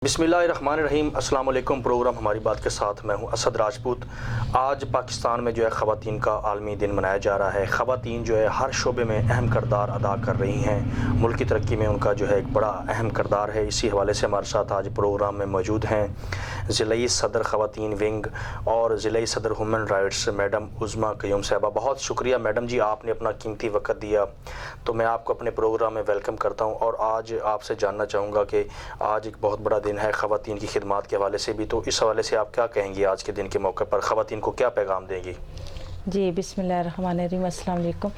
बिस्मिल्लाहिर्रहमानिर्रहीम। अस्सलाम वालेकुम। प्रोग्राम हमारी बात के साथ मैं हूं असद राजपूत। आज पाकिस्तान में जो है ख़वातीन का आलमी दिन मनाया जा रहा है। ख़वातीन जो है हर शोबे में अहम किरदार अदा कर रही हैं। मुल्क की तरक्की में उनका जो है एक बड़ा अहम किरदार है। इसी हवाले से हमारे साथ आज प्रोग्राम में मौजूद हैं ज़िले सदर ख़वातीन विंग और ज़िले सदर ह्यूमन राइट्स मैडम उज़्मा क़य्यूम साहिबा। बहुत शुक्रिया मैडम जी, आपने अपना कीमती वक्त दिया, तो मैं आपको अपने प्रोग्राम में वेलकम करता हूँ। और आज आपसे जानना चाहूँगा कि आज एक बहुत बड़ा दिन है ख़वातीन की खिदमात के हवाले से भी, तो इस हवाले से आप क्या कहेंगी? आज के दिन के मौके पर ख़वातीन को क्या पैगाम देंगी? जी बिस्मिल्लाहिर्रहमानिर्रहीम, अस्सलाम वालेकुम।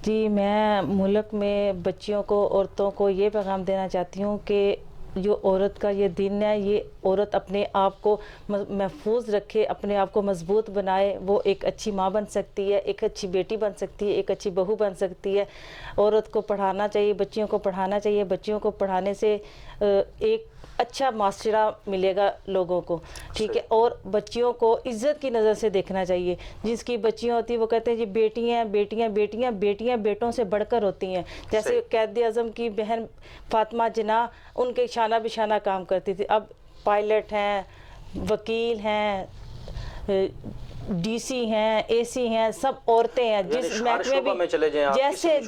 जी, मैं मुल्क में बच्चियों को, औरतों को ये पैगाम देना चाहती हूँ कि जो औरत का ये दिन है, ये औरत अपने आप को महफूज रखे, अपने आप को मजबूत बनाए। वो एक अच्छी माँ बन सकती है, एक अच्छी बेटी बन सकती है, एक अच्छी बहू बन सकती है। औरत को पढ़ाना चाहिए, बच्चियों को पढ़ाना चाहिए। बच्चियों को पढ़ाने से एक अच्छा माशरा मिलेगा लोगों को, ठीक है। और बच्चियों को इज़्ज़त की नज़र से देखना चाहिए। जिसकी बच्चियाँ होती हैं वो कहते हैं जी बेटियाँ बेटियाँ बेटियाँ बेटियाँ बेटों से बढ़कर होती हैं। जैसे कैद-ए-आज़म की बहन फातिमा जिन्ना, उनके शाना बिशाना काम करती थी। अब पायलट हैं, वकील हैं, डीसी हैं, एसी हैं, सब औरतें हैं। जिस महकमे में चले जाएं, जैसे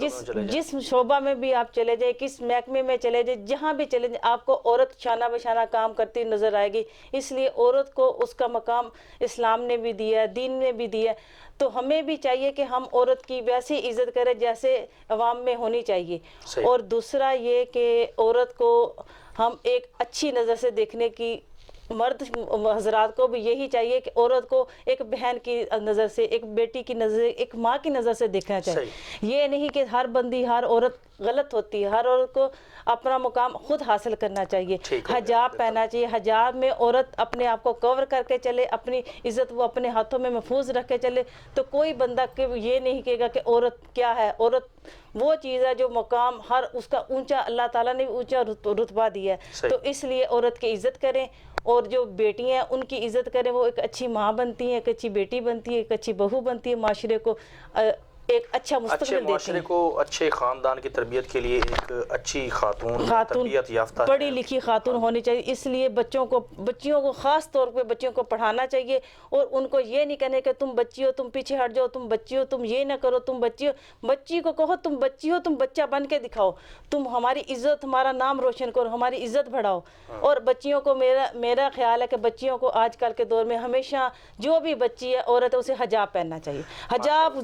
जिस शोबा में भी आप चले जाए, किस महकमे में चले जाए, जहाँ भी चले जाए, आपको औरत शाना बशाना काम करती नज़र आएगी। इसलिए औरत को उसका मकाम इस्लाम ने भी दिया है, दीन ने भी दिया है। तो हमें भी चाहिए कि हम औरत की वैसी इज़्ज़त करें जैसे अवाम में होनी चाहिए। और दूसरा ये कि औरत को हम एक अच्छी नज़र से देखने की, मर्द हजरात को भी यही चाहिए कि औरत को एक बहन की नज़र से, एक बेटी की नज़र, एक माँ की नज़र से देखना चाहिए। ये नहीं कि हर बंदी, हर औरत गलत होती है। हर औरत को अपना मुकाम खुद हासिल करना चाहिए। हजाब पहनना चाहिए। हजाब में औरत अपने आप को कवर करके चले, अपनी इज़्ज़त वो अपने हाथों में महफूज रख के चले, तो कोई बंदा के ये नहीं कहेगा कि औरत क्या है। औरत वो चीज़ है जो मुकाम हर उसका ऊंचा, अल्लाह ताला ने भी ऊंचा रुतबा दिया है। तो इसलिए औरत की इज़्ज़त करें, और जो बेटियां हैं उनकी इज़्ज़त करें। वो एक अच्छी माँ बनती हैं, एक अच्छी बेटी बनती है, एक अच्छी बहू बनती है। माशरे को एक अच्छा मुस्तकबिल देती हैं। को अच्छे ख़ानदान की तरबियत के लिए एक अच्छी खातून तरबियत याफ्ता, पढ़ी लिखी खातून होनी चाहिए। इसलिए बच्चियों को ख़ास तौर पे बच्चियों को पढ़ाना चाहिए। और उनको ये नहीं कहने कि तुम बच्ची हो, तुम पीछे हट जाओ, तुम बच्ची हो, तुम ये ना करो, तुम बच्ची हो। बच्ची को कहो तुम बच्ची हो, तुम बच्चा बन के दिखाओ, तुम हमारी इज़्ज़त, हमारा नाम रोशन करो, हमारी इज़्ज़त बढ़ाओ। और बच्चियों को मेरा ख्याल है कि बच्चियों को आजकल के दौर में हमेशा, जो भी बच्ची है, औरत है, उसे हजाब पहनना चाहिए। हजाब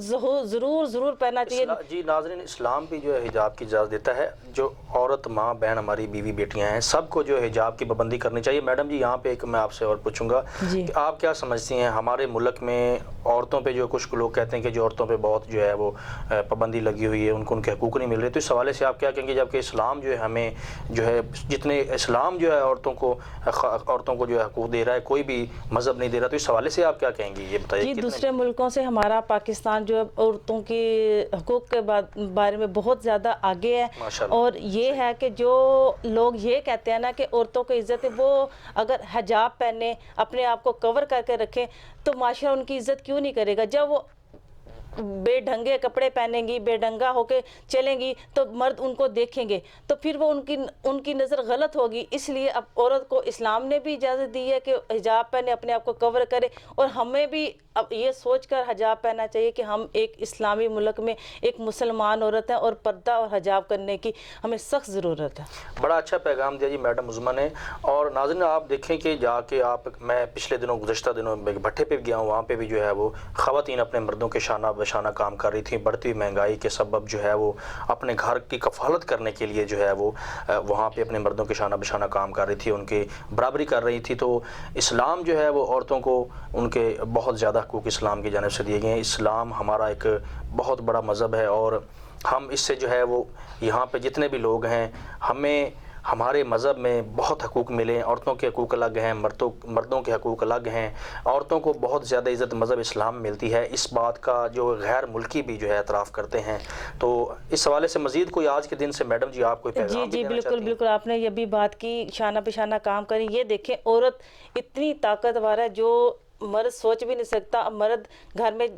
ज़रूर पहनना चाहिए। जी नाज़रीन, इस्लाम भी जो है हिजाब की इजाज़त देता है। जो औरत, माँ, बहन, हमारी बीवी बेटियां हैं, सबको जो है हिजाब की पाबंदी करनी चाहिए। मैडम जी, यहाँ पे एक मैं आपसे और पूछूंगा कि आप क्या समझती हैं, हमारे मुल्क में औरतों पे जो कुछ लोग कहते हैं कि जो औरतों पे बहुत जो है वो पाबंदी लगी हुई है, उनको उनके हकूक़ नहीं मिल रहे, तो इस हवाले से आप क्या कहेंगे? जबकि इस्लाम जो है हमें जो है, जितने इस्लाम जो है औरतों को जो है हकूक़ दे रहा है, कोई भी मज़हब नहीं दे रहा, तो इस हवाले से आप क्या कहेंगी, ये बताइए। दूसरे मुल्कों से हमारा पाकिस्तान जो है औरतों की हकूक़ के बारे में बहुत ज़्यादा आगे है। और ये है कि जो लोग ये कहते हैं ना कि औरतों की इज़्ज़त है, वो अगर हिजाब पहने, अपने आप को कवर करके रखें, तो माशरा उनकी इज़्ज़त क्यों नहीं करेगा। जब वो बेढंगे कपड़े पहनेंगी, बेढंगा होके चलेंगी, तो मर्द उनको देखेंगे, तो फिर वो उनकी नज़र गलत होगी। इसलिए अब औरत को इस्लाम ने भी इजाज़त दी है कि हिजाब पहने, अपने आप को कवर करे। और हमें भी अब ये सोचकर हिजाब पहनना चाहिए कि हम एक इस्लामी मुल्क में एक मुसलमान औरत हैं, और पर्दा और हिजाब करने की हमें सख्त ज़रूरत है। बड़ा अच्छा पैगाम दिया जी मैडम उज़्मा ने। और नाज़रीन, आप देखें कि जाके मैं पिछले दिनों, गुज़श्ता दिनों भट्टे पे गया हूँ, वहाँ पे भी जो है वो ख़वातीन अपने मर्दों के शाना बशाना काम कर रही थी। बढ़ती महंगाई के सबब जो है वो अपने घर की कफ़ालत करने के लिए जो है वो वहाँ पे अपने मर्दों के शाना बशाना काम कर रही थी, उनकी बराबरी कर रही थी। तो इस्लाम जो है वो औरतों को उनके बहुत ज़्यादा हकूक़ इस्लाम की जानिब से दिए गए हैं। इस्लाम हमारा एक बहुत बड़ा मज़हब है, और हम इससे जो है वो यहाँ पे जितने भी लोग हैं, हमें हमारे मज़हब में बहुत हकूक़ मिले हैं। औरतों के हकूक़ अलग हैं, मर्दों के हकूक़ अलग हैं। औरतों को बहुत ज़्यादा इज़्ज़त मज़हब इस्लाम में मिलती है। इस बात का जो गैर मुल्की भी जो है एतराफ़ करते हैं। तो इस हवाले से मज़ीद कोई आज के दिन से मैडम जी आप कोई पैगाम जी बिल्कुल आपने ये भी बात की, शाना बिशाना काम करें। ये देखें, औरत इतनी ताकतवर है, जो मर्द सोच भी नहीं सकता। अब मर्द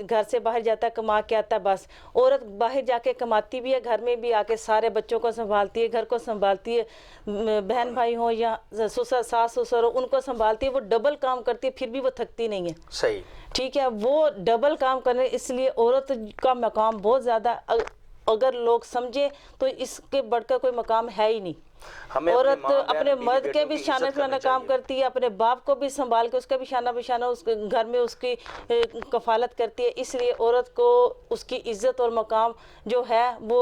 घर से बाहर जाता है, कमा के आता है, बस। औरत बाहर जाके कमाती भी है, घर में भी आके सारे बच्चों को संभालती है, घर को संभालती है, बहन भाई हो या ससुर सास ससुर हो उनको संभालती है। वो डबल काम करती है, फिर भी वो थकती नहीं है। सही, ठीक है। वो डबल काम करने, इसलिए औरत का मकाम बहुत ज़्यादा, अगर लोग समझे तो इसके बढ़कर कोई मकाम है ही नहीं। औरत अपने मर्द के भी शाना बशाना काम करती है, अपने बाप को भी संभाल के उसका भी शाना बशाना उसके घर में उसकी कफालत करती है। इसलिए औरत को उसकी इज्जत और मकाम जो है वो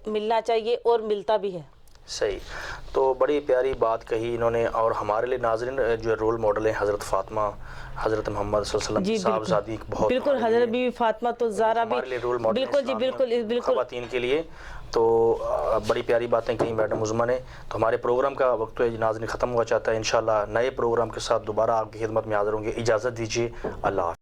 मिलना चाहिए और मिलता भी है। सही, तो बड़ी प्यारी बात कही इन्होंने। और हमारे लिए नाज़रीन जो रोल मॉडल है हज़रत फ़ातिमा, हज़रत मोहम्मद सल्लल्लाहु अलैहि वसल्लम साहबजादी, बहुत बिल्कुल हज़रत बीवी फ़ातिमा तो ज़ारा भी रोल मॉडल, बिल्कुल जी, बिल्कुल ख़वातीन के लिए। तो बड़ी प्यारी बातें कही मैडम उज़्मा ने। तो हमारे प्रोग्राम का वक्त तो नाज़रीन ख़त्म हुआ चाहता है। इंशाल्लाह नए प्रोग्राम के साथ दोबारा आपकी खिदमत में हाज़िर होंगे। इजाज़त दीजिए, अल्लाह।